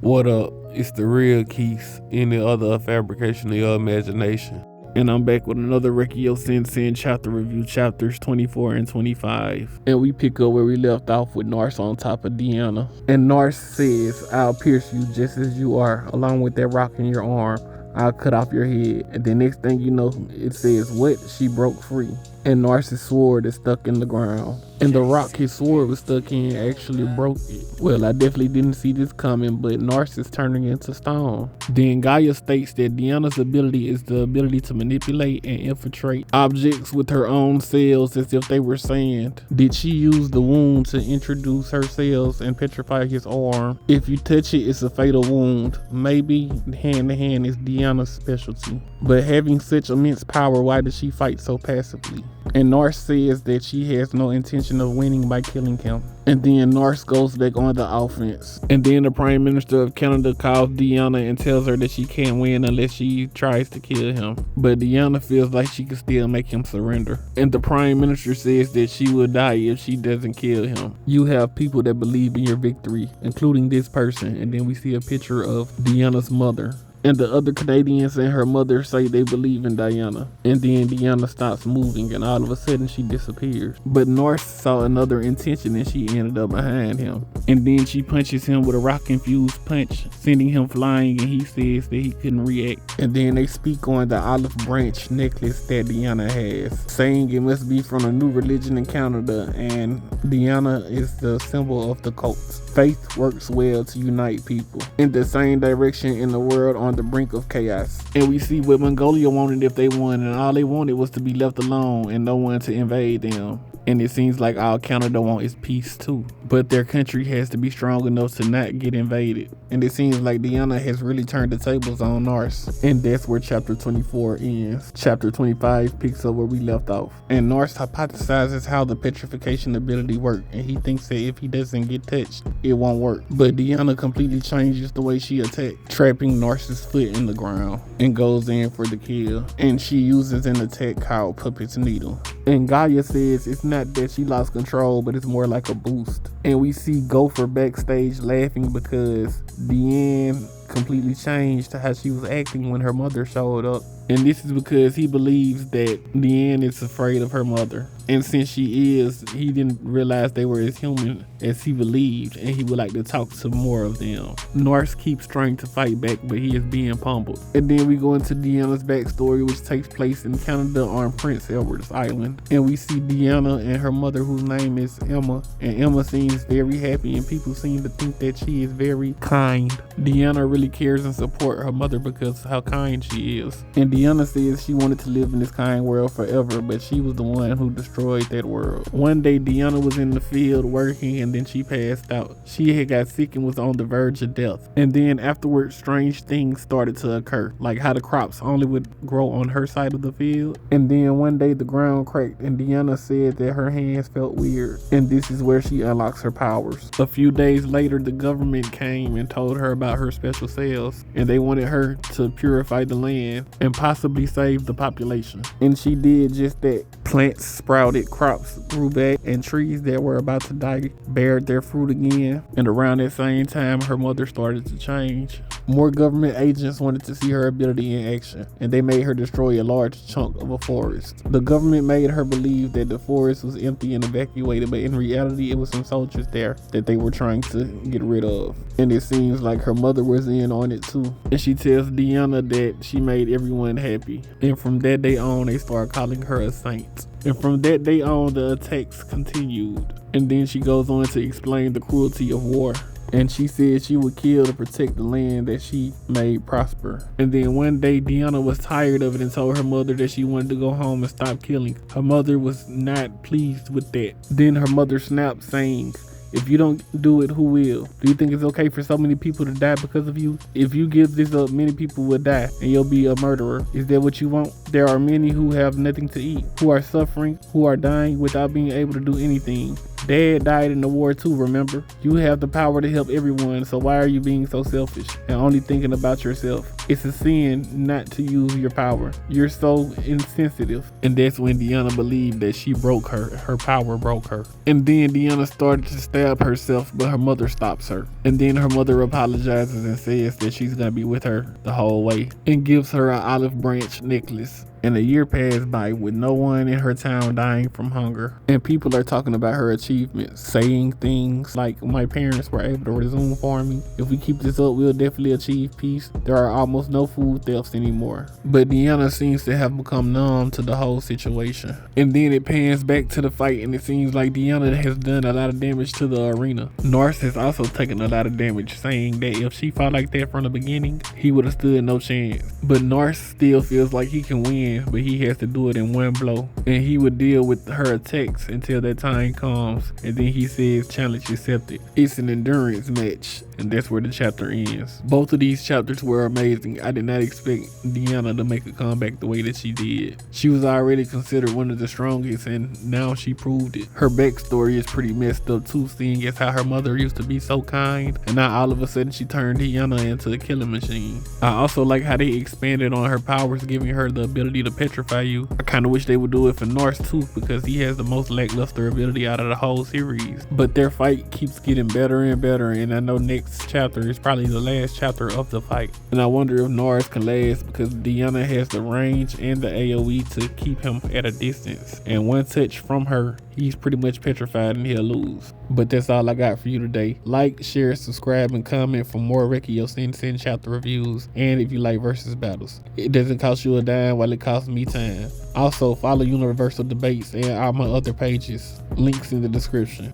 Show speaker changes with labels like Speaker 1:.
Speaker 1: What up? It's the real Keith, any other fabrication of your imagination. And I'm back with another Rekkyou Sensen chapter review, chapters 24 and 25. And we pick up where we left off with Nars on top of Deanna. And Nars says, "I'll pierce you just as you are, along with that rock in your arm. I'll cut off your head." And the next thing you know, it says, "What?" She broke free. And Nars's sword is stuck in the ground. And the rock his sword was stuck in actually broke it. Well, I definitely didn't see this coming, but Nars is turning into stone. Then Gaia states that Deanna's ability is the ability to manipulate and infiltrate objects with her own cells as if they were sand. Did she use the wound to introduce her cells and petrify his arm? If you touch it, it's a fatal wound. Maybe hand to hand is Deanna's specialty. But having such immense power, why does she fight so passively? And Nars says that she has no intention of winning by killing him. And then Nars goes back on the offense. And then the Prime Minister of Canada calls Deanna and tells her that she can't win unless she tries to kill him. But Deanna feels like she can still make him surrender. And the Prime Minister says that she will die if she doesn't kill him. You have people that believe in your victory, including this person. And then we see a picture of Deanna's mother. And the other Canadians and her mother say they believe in Diana. And then Deanna stops moving and all of a sudden she disappears. But Nars saw another intention and she ended up behind him. And then she punches him with a rock-infused punch, sending him flying, and he says that he couldn't react. And then they speak on the olive branch necklace that Deanna has, saying it must be from a new religion in Canada, and Deanna is the symbol of the cult. Faith works well to unite people in the same direction in the world on the brink of chaos. And we see what Mongolia wanted if they won, and all they wanted was to be left alone and no one to invade them. And it seems like all Canada want is peace too. But their country has to be strong enough to not get invaded. And it seems like Deanna has really turned the tables on Nars. And that's where chapter 24 ends. Chapter 25 picks up where we left off. And Nars hypothesizes how the petrification ability works. And he thinks that if he doesn't get touched, it won't work. But Deanna completely changes the way she attacks, trapping Nars's foot in the ground, and goes in for the kill. And she uses an attack called Puppet's Needle. And Gaia says it's not that she lost control, but it's more like a boost. And we see Gopher backstage laughing because Deanne completely changed how she was acting when her mother showed up. And this is because he believes that Deanne is afraid of her mother. And since she is, he didn't realize they were as human as he believed, and he would like to talk to more of them. Nars keeps trying to fight back, but he is being pummeled. And then we go into Deanna's backstory, which takes place in Canada on Prince Edward's Island. And we see Deanna and her mother, whose name is Emma. And Emma seems very happy, and people seem to think that she is very kind. Deanna really cares and supports her mother because of how kind she is. And Deanna says she wanted to live in this kind world forever, but she was the one who destroyed that world. One day Deanna was in the field working, and then she passed out. She had got sick and was on the verge of death. And then afterwards, strange things started to occur, like how the crops only would grow on her side of the field. And then one day the ground cracked, and Deanna said that her hands felt weird, and this is where she unlocks her powers. A few days later, the government came and told her about her special cells, and they wanted her to purify the land and possibly save the population. And she did just that. Plants sprouted, crops grew back, and trees that were about to die bared their fruit again. And around that same time, her mother started to change. More government agents wanted to see her ability in action, and they made her destroy a large chunk of a forest. The government made her believe that the forest was empty and evacuated, but in reality, it was some soldiers there that they were trying to get rid of. And it seems like her mother was in on it too. And she tells Deanna that she made everyone happy. And from that day on, they start calling her a saint. And from that day on, the attacks continued. And then she goes on to explain the cruelty of war. And she said she would kill to protect the land that she made prosper. And then one day Deanna was tired of it and told her mother that she wanted to go home and stop killing. Her mother was not pleased with that. Then her mother snapped, saying, "If you don't do it, who will? Do you think it's okay for so many people to die because of you? If you give this up, many people will die and you'll be a murderer. Is that what you want? There are many who have nothing to eat, who are suffering, who are dying without being able to do anything. Dad died in the war too, remember? You have the power to help everyone, so why are you being so selfish and only thinking about yourself? It's a sin not to use your power. You're so insensitive. And that's when Deanna believed that she broke her. Her power broke her. And then Deanna started to stab herself, but her mother stops her. And then her mother apologizes and says that she's gonna be with her the whole way and gives her an olive branch necklace. And a year passed by with no one in her town dying from hunger. And people are talking about her achievements, saying things like, my parents were able to resume farming. If we keep this up, we'll definitely achieve peace. There are almost no food thefts anymore. But Deanna seems to have become numb to the whole situation. And then it pans back to the fight, and it seems like Deanna has done a lot of damage to the arena. Norse has also taken a lot of damage, saying that if she fought like that from the beginning, he would have stood no chance. But Norse still feels like he can win, but he has to do it in one blow, and he would deal with her attacks until that time comes, and then he says challenge accepted. It's an endurance match, and that's where the chapter ends. Both of these chapters were amazing. I did not expect Deanna to make a comeback the way that she did. She was already considered one of the strongest, and now she proved it. Her backstory is pretty messed up too, seeing as how her mother used to be so kind, and now all of a sudden she turned Deanna into a killing machine. I also like how they expanded on her powers, giving her the ability to petrify you. I kind of wish they would do it for Norse too, because he has the most lackluster ability out of the whole series. But their fight keeps getting better and better, and I know next chapter is probably the last chapter of the fight. And I wonder if Norse can last, because Deanna has the range and the AoE to keep him at a distance. And one touch from her, he's pretty much petrified and he'll lose. But that's all I got for you today. Like, share, subscribe, and comment for more Rekkyou Sensen chapter reviews. And if you like versus battles, it doesn't cost you a dime while it costs me time. Also, follow Universal Debates and all my other pages. Links in the description.